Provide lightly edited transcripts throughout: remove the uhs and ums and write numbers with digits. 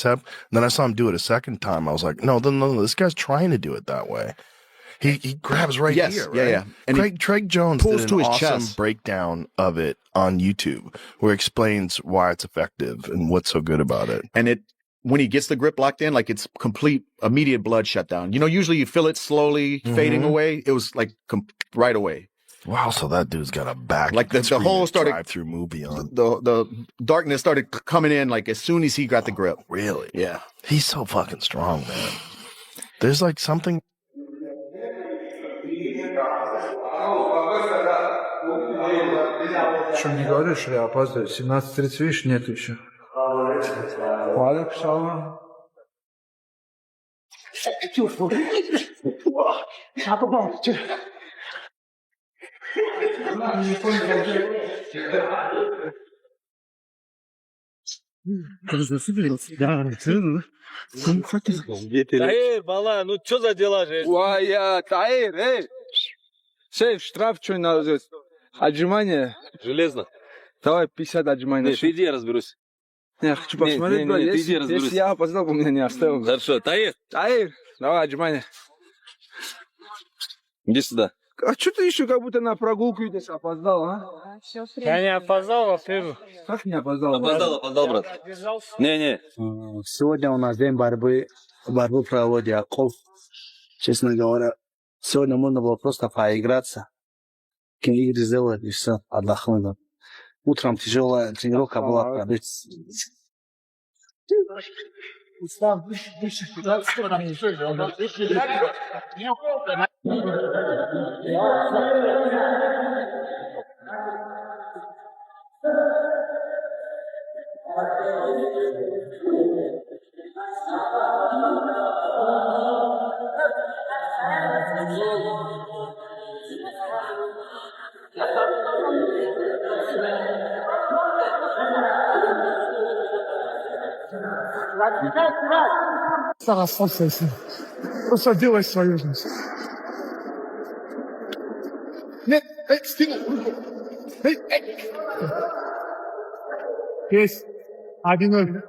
And then I saw him do it a second time. I was like, no, this guy's trying to do it that way. He grabs right here, right? Yeah. And Craig Jones did an awesome chest. breakdown of it on YouTube where he explains why it's effective and what's so good about it. And when he gets the grip locked in, like it's complete, immediate blood shutdown. You know, usually you feel it slowly fading away. It was like right away. Wow, so that dude's got a back. Like the whole started drive-through movie on. The darkness started coming in like as soon as he got the grip. Really? Yeah. He's so fucking strong, man. There's like something. Что мне говоришь, что я опаздываю? 17:30, видишь, нет еще. Валик, шалом. Таир, бала, ну что за дела же? Уая, Таир, эй! Шеф, штраф что надо взять? Отжимание. Железно. Давай 50 отжиманий. Нет, иди, я разберусь. Я хочу посмотреть, бля, если я опоздал, бы меня не оставил. Хорошо, Таир. Таир, давай отжимание. Иди сюда. А что ты еще как будто на прогулку идешь, опоздал, а? Я не опоздал, а ты... Как не опоздал? Опоздал, брат. Не. Сегодня у нас день борьбы проводит Яков. Честно говоря, сегодня можно было просто поиграться. Игры сделать и все, отдохнуть. Утром тяжелая тренировка была. Просто делай свою жизнь. Нет, стил. Есть. 1-0.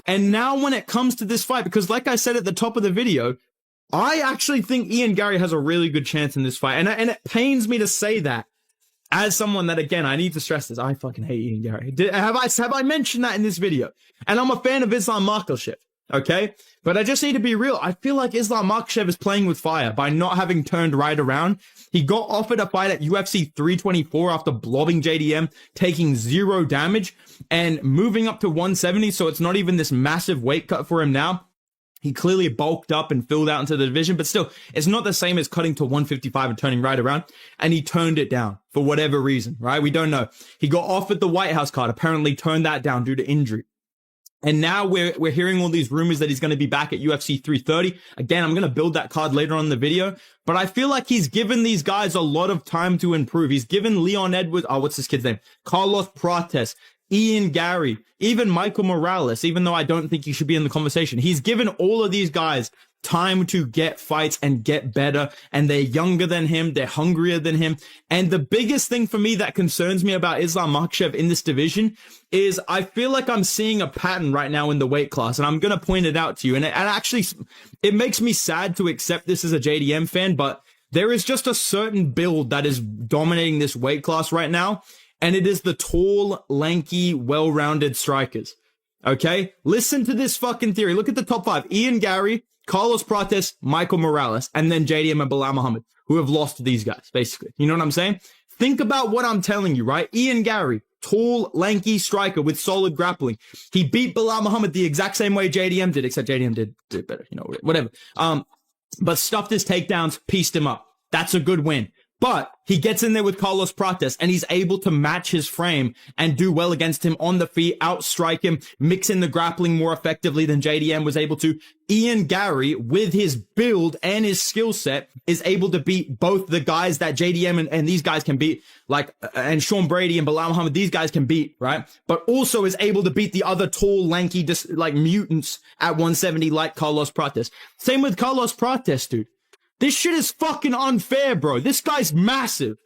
And now when it comes to this fight, because like I said at the top of the video, I actually think Ian Garry has a really good chance in this fight. And it pains me to say that as someone that, again, I need to stress this. I fucking hate Ian Garry. Have I mentioned that in this video? And I'm a fan of Islam Makhachev, okay? But I just need to be real. I feel like Islam Makhachev is playing with fire by not having turned right around. He got offered a fight at UFC 324 after blobbing JDM, taking 0 damage, and moving up to 170, so it's not even this massive weight cut for him now. He clearly bulked up and filled out into the division, but still, it's not the same as cutting to 155 and turning right around. And he turned it down for whatever reason, right? We don't know. He got offered the White House card, apparently turned that down due to injury. And now we're hearing all these rumors that he's going to be back at UFC 330. Again, I'm going to build that card later on in the video, but I feel like he's given these guys a lot of time to improve. He's given Leon Edwards, what's this kid's name? Carlos Prates, Ian Garry, even Michael Morales, even though I don't think he should be in the conversation. He's given all of these guys time to get fights and get better, and they're younger than him, they're hungrier than him. And the biggest thing for me that concerns me about Islam Makhachev in this division is I feel like I'm seeing a pattern right now in the weight class, and I'm going to point it out to you. And actually, it makes me sad to accept this as a JDM fan, but there is just a certain build that is dominating this weight class right now, and it is the tall, lanky, well-rounded strikers. Okay? Listen to this fucking theory. Look at the top 5. Ian Garry, Carlos Prates, Michael Morales, and then JDM and Bilal Muhammad, who have lost to these guys, basically. You know what I'm saying? Think about what I'm telling you, right? Ian Garry, tall, lanky striker with solid grappling. He beat Bilal Muhammad the exact same way JDM did, except JDM did better, you know, whatever. But stuffed his takedowns, pieced him up. That's a good win. But he gets in there with Carlos Prates and he's able to match his frame and do well against him on the feet, outstrike him, mix in the grappling more effectively than JDM was able to. Ian Garry, with his build and his skill set, is able to beat both the guys that JDM and these guys can beat, like, and Sean Brady and Bilal Muhammad, these guys can beat, right? But also is able to beat the other tall, lanky, like mutants at 170 like Carlos Prates. Same with Carlos Prates, dude. This shit is fucking unfair, bro. This guy's massive.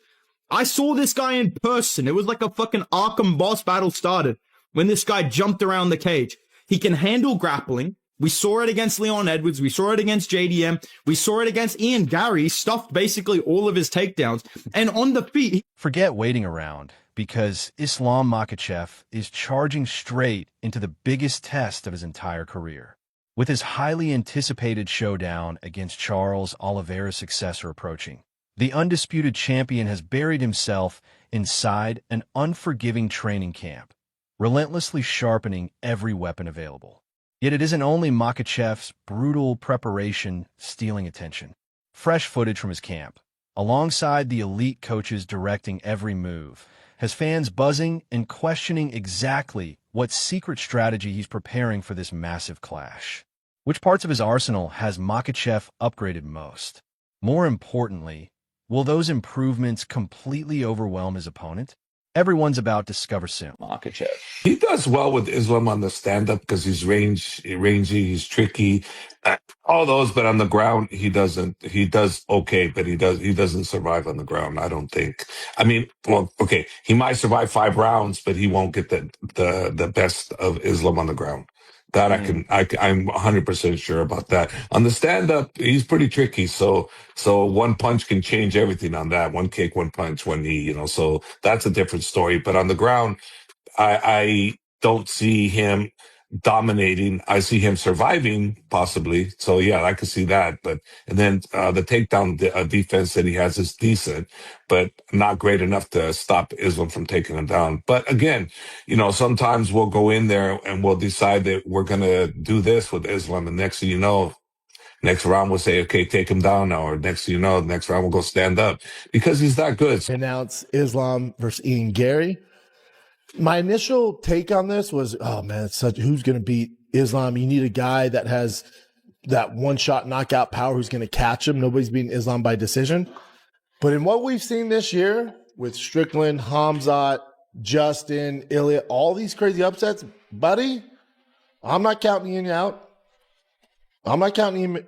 I saw this guy in person. It was like a fucking Arkham boss battle started when this guy jumped around the cage. He can handle grappling. We saw it against Leon Edwards. We saw it against JDM. We saw it against Ian Garry. He stuffed basically all of his takedowns. And on the feet... Forget waiting around, because Islam Makhachev is charging straight into the biggest test of his entire career. With his highly anticipated showdown against Charles Oliveira's successor approaching, the undisputed champion has buried himself inside an unforgiving training camp, relentlessly sharpening every weapon available. Yet it isn't only Makhachev's brutal preparation stealing attention. Fresh footage from his camp, alongside the elite coaches directing every move, has fans buzzing and questioning exactly what secret strategy he's preparing for this massive clash. Which parts of his arsenal has Makhachev upgraded most? More importantly, will those improvements completely overwhelm his opponent? Everyone's about to discover soon. Makhachev. He does well with Islam on the stand-up because he's rangy, he's tricky, all those. But on the ground, he doesn't. He does okay, but he doesn't survive on the ground. I don't think. I mean, well, okay, he might survive 5 rounds, but he won't get the best of Islam on the ground. That I'm 100% sure about that. On the stand-up, he's pretty tricky. So one punch can change everything on that. One kick, one punch, one knee, so that's a different story. But on the ground, I don't see him dominating. I see him surviving possibly. So yeah, I could see that. And then the takedown defense that he has is decent, but not great enough to stop Islam from taking him down. But again, sometimes we'll go in there and we'll decide that we're going to do this with Islam. And next thing you know, next round we'll say, okay, take him down now. Or next thing you know, next round we'll go stand up because he's that good. Announce Islam versus Ian Garry. My initial take on this was, oh man, who's going to beat Islam? You need a guy that has that one-shot knockout power who's going to catch him. Nobody's beating Islam by decision. But in what we've seen this year with Strickland, Hamzat, Justin, Ilya, all these crazy upsets, buddy, I'm not counting Ian out. I'm not counting him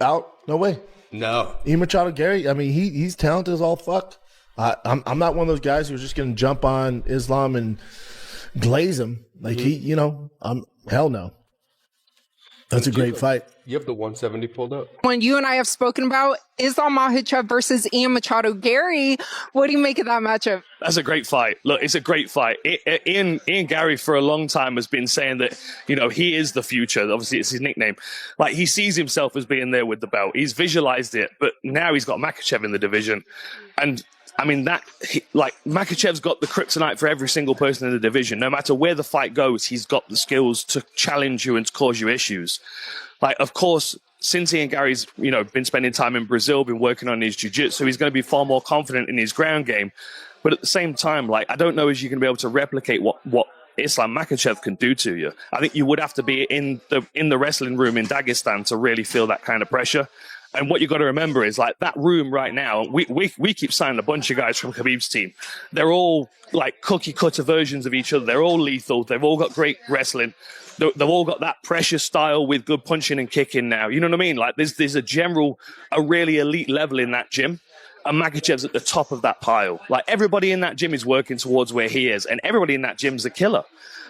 out. No way. No. Ian Machado Garry, I mean, he's talented as all fuck. I'm not one of those guys who's just going to jump on Islam and glaze him. Like hell no. That's a great fight. You have the 170 pulled up. When you and I have spoken about Islam Makhachev versus Ian Machado Garry, what do you make of that matchup? That's a great fight. Look, it's a great fight. Ian Garry for a long time has been saying that, he is the future. Obviously, it's his nickname. Like, he sees himself as being there with the belt. He's visualized it, but now he's got Makhachev in the division. And I mean, Makhachev's got the kryptonite for every single person in the division. No matter where the fight goes, he's got the skills to challenge you and to cause you issues. Like, of course, since Ian Garry's, been spending time in Brazil, been working on his jiu-jitsu, he's going to be far more confident in his ground game. But at the same time, I don't know if you can be able to replicate what Islam Makhachev can do to you. I think you would have to be in the wrestling room in Dagestan to really feel that kind of pressure. And what you got to remember is that room right now, we keep signing a bunch of guys from Khabib's team. They're all cookie cutter versions of each other. They're all lethal. They've all got great wrestling. They've all got that pressure style with good punching and kicking now. You know what I mean? There's a really elite level in that gym. And Makhachev's at the top of that pile. Everybody in that gym is working towards where he is. And everybody in that gym's a killer.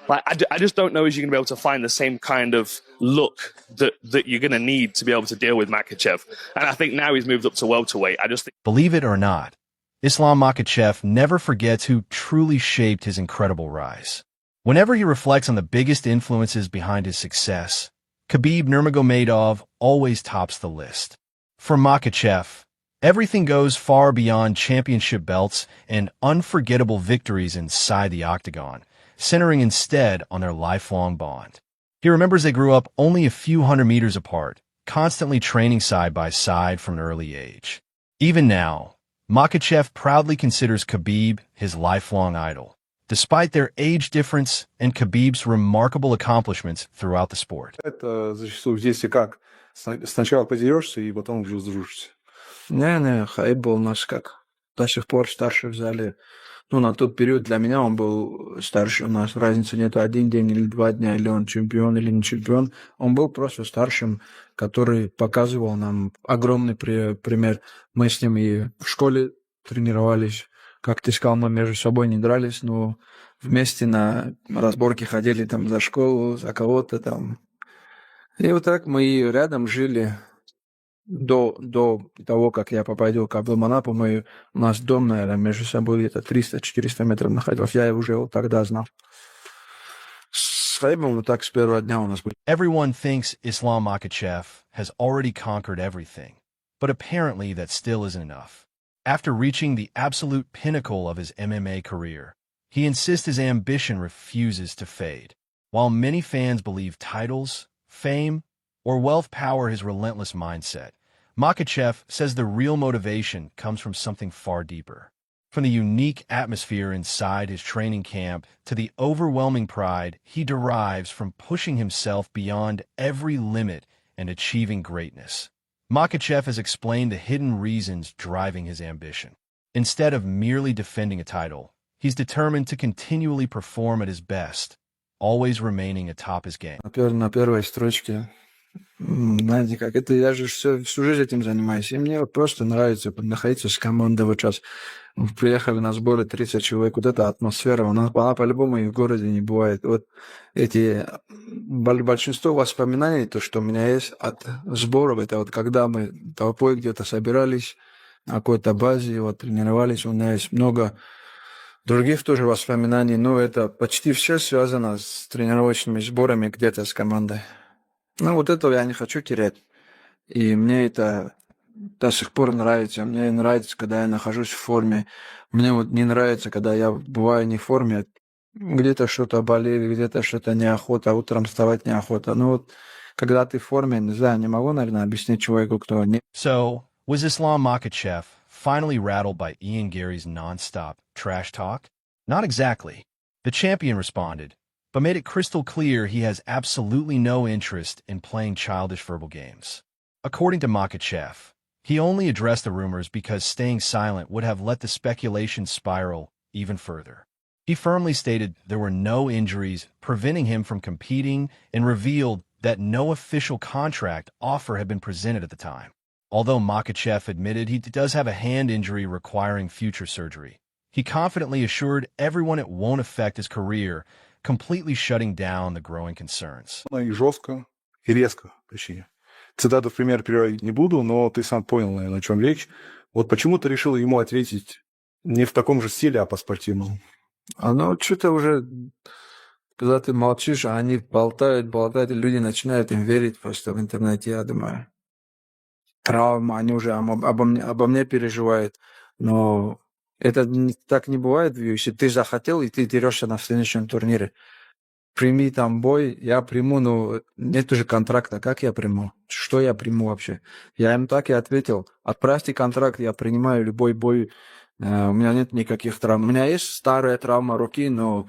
I just don't know if you're going to be able to find the same kind of look that you're going to need to be able to deal with Makhachev. And I think now he's moved up to welterweight. Believe it or not, Islam Makhachev never forgets who truly shaped his incredible rise. Whenever he reflects on the biggest influences behind his success, Khabib Nurmagomedov always tops the list. For Makhachev, everything goes far beyond championship belts and unforgettable victories inside the octagon, centering instead on their lifelong bond. He remembers they grew up only a few hundred meters apart, constantly training side by side from an early age. Even now, Makhachev proudly considers Khabib his lifelong idol, despite their age difference and Khabib's remarkable accomplishments throughout the sport. Это зачастую здесь и как. Сначала подерешься, и потом уже сдружишься. Не, Хаиб был у нас как до сих пор старший в зале. Ну, на тот период для меня он был старше. У нас разницы нету 1 день или 2 дня, или он чемпион, или не чемпион. Он был просто старшим, который показывал нам огромный пример. Мы с ним и в школе тренировались. Как ты сказал, мы между собой не дрались, но вместе на разборки ходили там за школу, за кого-то там. И вот так мы рядом жили. До того, как я попадал к Абдулманапу, у нас дом, наверное, между собой где-то 300-400 метров находился. Я уже его тогда знал. С Хаибом вот так с первого дня у нас был. Everyone thinks Islam Makhachev has already conquered everything, but apparently that still isn't enough. After reaching the absolute pinnacle of his MMA career, he insists his ambition refuses to fade. While many fans believe titles, fame, or wealth power his relentless mindset, Makhachev says the real motivation comes from something far deeper. From the unique atmosphere inside his training camp to the overwhelming pride he derives from pushing himself beyond every limit and achieving greatness. Makhachev has explained the hidden reasons driving his ambition. Instead of merely defending a title, he's determined to continually perform at his best, always remaining atop his game. На первой строчке. Знаете как, это я же всю жизнь этим занимаюсь. И мне вот просто нравится находиться с командой. Вот сейчас приехали на сборы 30 человек. Вот эта атмосфера, она по-любому и в городе не бывает. Вот эти большинство воспоминаний, то, что у меня есть от сборов, это вот когда мы толпой где-то собирались на какой-то базе, вот тренировались. У меня есть много других тоже воспоминаний, но это почти все связано с тренировочными сборами где-то с командой. Ну, вот этого я не хочу терять. И мне это до сих пор нравится. Мне нравится, когда я нахожусь в форме. Мне вот не нравится, когда я бываю не в форме. Где-то что-то болели, где-то что-то неохота, утром вставать неохота. Ну вот, когда ты в форме, не знаю, не могу, наверное, объяснить человеку, кто не... So, was Islam Makhachev finally rattled by Ian Garry's non-stop trash talk? Not exactly. The champion responded, but made it crystal clear he has absolutely no interest in playing childish verbal games. According to Makhachev, he only addressed the rumors because staying silent would have let the speculation spiral even further. He firmly stated there were no injuries preventing him from competing and revealed that no official contract offer had been presented at the time. Although Makhachev admitted he does have a hand injury requiring future surgery, he confidently assured everyone it won't affect his career, completely shutting down the growing concerns. И жестко, и резко, точнее. Цитату в пример приводить не буду, но ты сам понял, наверное, о чем речь. Вот почему ты решил ему ответить не в таком же стиле, а по-спортивному? Ну, что-то уже, когда ты молчишь, а они болтают, и люди начинают им верить просто в интернете, я думаю. Травма, они уже обо мне переживают. Но это так не бывает. Если ты захотел, и ты дерешься на следующем турнире. Прими там бой, я приму, но нет уже контракта. Как я приму? Что я приму вообще? Я им так и ответил. Отправьте контракт, я принимаю любой бой. У меня нет никаких травм. У меня есть старая травма руки, но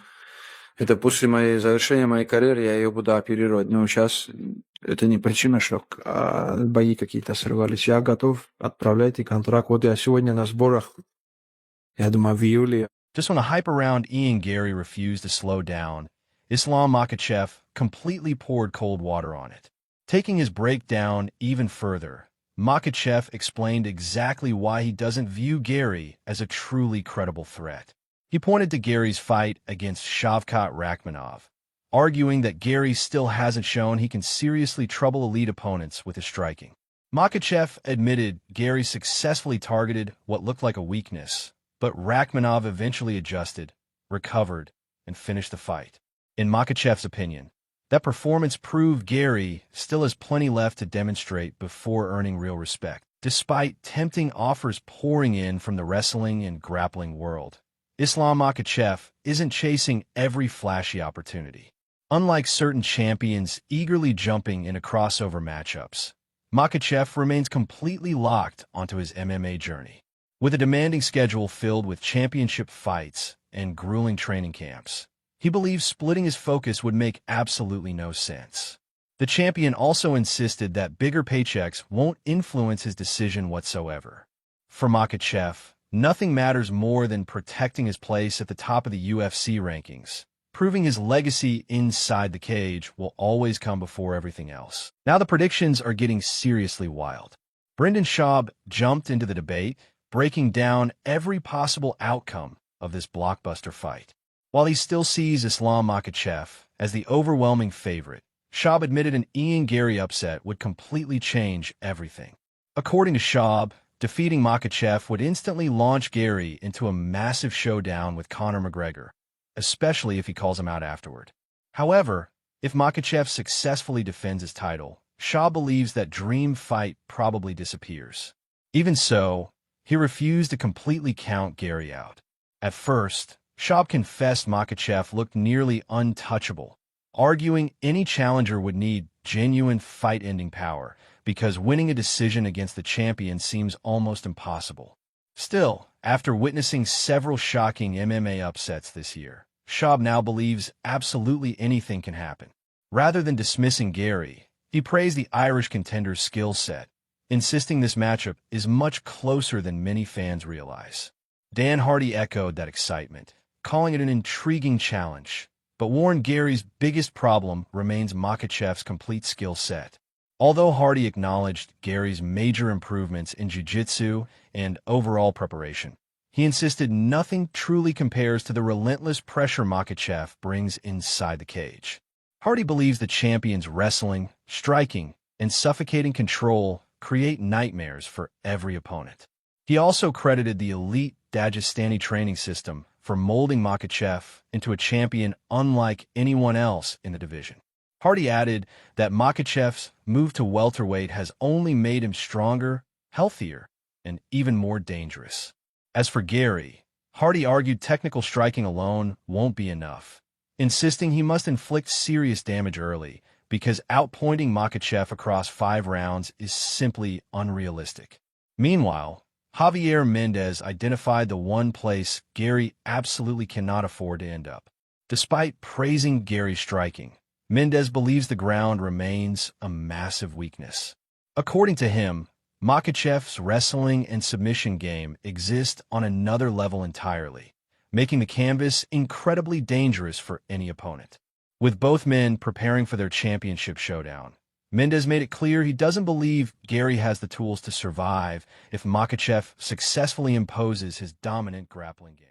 это после завершения моей карьеры я ее буду оперировать. Но сейчас это не причина, что бои какие-то срывались. Я готов, отправляйте контракт. Вот я сегодня на сборах, я думаю, в июле. Just when a hype-around Ian Garry refused to slow down, Islam Makhachev completely poured cold water on it. Taking his breakdown even further, Makhachev explained exactly why he doesn't view Garry as a truly credible threat. He pointed to Garry's fight against Shavkat Rakhmonov, arguing that Garry still hasn't shown he can seriously trouble elite opponents with his striking. Makhachev admitted Garry successfully targeted what looked like a weakness, but Rakhmonov eventually adjusted, recovered, and finished the fight. In Makhachev's opinion, that performance proved Garry still has plenty left to demonstrate before earning real respect. Despite tempting offers pouring in from the wrestling and grappling world, Islam Makhachev isn't chasing every flashy opportunity. Unlike certain champions eagerly jumping into crossover matchups, Makhachev remains completely locked onto his MMA journey. With a demanding schedule filled with championship fights and grueling training camps, he believes splitting his focus would make absolutely no sense. The champion also insisted that bigger paychecks won't influence his decision whatsoever. For Makhachev, nothing matters more than protecting his place at the top of the UFC rankings. Proving his legacy inside the cage will always come before everything else. Now the predictions are getting seriously wild. Brendan Schaub jumped into the debate, breaking down every possible outcome of this blockbuster fight. While he still sees Islam Makhachev as the overwhelming favorite, Schaub admitted an Ian Garry upset would completely change everything. According to Schaub, defeating Makhachev would instantly launch Garry into a massive showdown with Conor McGregor, especially if he calls him out afterward. However, if Makhachev successfully defends his title, Schaub believes that dream fight probably disappears. Even so, he refused to completely count Garry out. At first, Schaub confessed Makhachev looked nearly untouchable, arguing any challenger would need genuine fight-ending power because winning a decision against the champion seems almost impossible. Still, after witnessing several shocking MMA upsets this year, Schaub now believes absolutely anything can happen. Rather than dismissing Garry, he praised the Irish contender's skill set, insisting this matchup is much closer than many fans realize. Dan Hardy echoed that excitement, calling it an intriguing challenge, but warned Garry's biggest problem remains Makhachev's complete skill set. Although Hardy acknowledged Garry's major improvements in jiu-jitsu and overall preparation, he insisted nothing truly compares to the relentless pressure Makhachev brings inside the cage. Hardy believes the champion's wrestling, striking, and suffocating control create nightmares for every opponent. He also credited the elite Dagestani training system for molding Makhachev into a champion unlike anyone else in the division. Hardy added that Makhachev's move to welterweight has only made him stronger, healthier, and even more dangerous. As for Garry, Hardy argued technical striking alone won't be enough, insisting he must inflict serious damage early because outpointing Makhachev across 5 rounds is simply unrealistic. Meanwhile, Javier Mendez identified the one place Garry absolutely cannot afford to end up. Despite praising Garry's striking, Mendez believes the ground remains a massive weakness. According to him, Makhachev's wrestling and submission game exist on another level entirely, making the canvas incredibly dangerous for any opponent. With both men preparing for their championship showdown, Mendez made it clear he doesn't believe Garry has the tools to survive if Makhachev successfully imposes his dominant grappling game.